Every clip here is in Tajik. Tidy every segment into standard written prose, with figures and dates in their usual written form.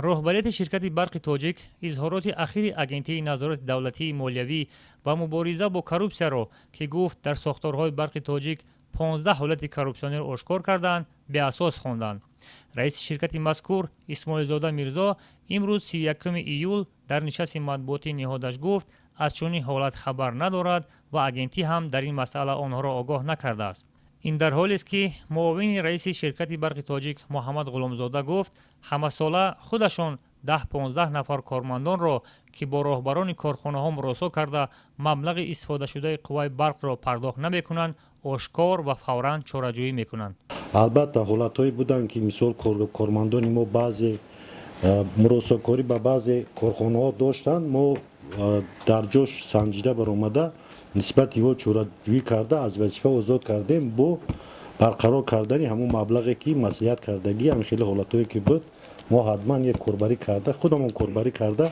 роҳбарияти ширкати барқи тоҷик изҳороти ахири агентии назорати давлатии молиявӣ ва мубориза бо коррупсияро ки гуфт дар сохторҳои барқи тоҷик 15 ҳолати коррупсионер ошкор карданд беасос хонданд. раиси ширкати мазкур исмоилзода мирзо имрӯз 31 июл дар нишасти матбуотии ниҳодаш гуфт аз чунин ҳолат хабар надорад ва агентӣ ҳам дар ин масъала онҳоро огоҳ накардааст. ин дар ҳолест ки муовини раиси ширкати барқи тоҷик муҳаммад ғуломзода гуфт ҳамасола худашон 10-15 нафар кормандонро ки бо роҳбарони корхонаҳо муросо карда маблағи истифодашудаи қувваи барқро пардохт намекунанд ошкор ва фавран чораҷӯӣ мекунанд. албатта ҳолатҳое буданд ки мисол кормандони мо баъзе муросокорӣ ба баъзе корхонаҳо доштанд. мо дар ҷош санҷида баромада нисбати ҳо чораҷӯӣ карда аз вазифа озод кардем бо барқарор кардани ҳамон маблағе ки маслиҳат кардагӣ ҳамин хеле ҳолатҳое ки буд мо ҳатман як корбарӣ карда худамон корбарӣ карда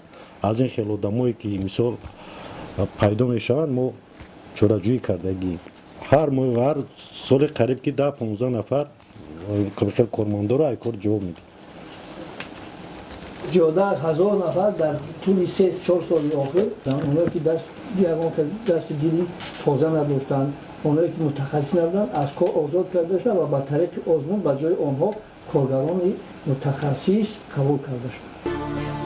аз ин хел одамое ки мисол пайдо мешаванд мо чораҷӯӣ кардагӣ ҳар соли қариб ки 10-15 нафар хел кормандоро ай кор ҷавоб медем. زیاده از 1000 نفر در طول 3-4 سال آخر اونایی که دست دیلی تازه نداشتند اونایی که متخصص نبودند از کار آزاد کرده شدند و با طریق آزمون به جای آنها کارگران متخصص قبول کرده شدند.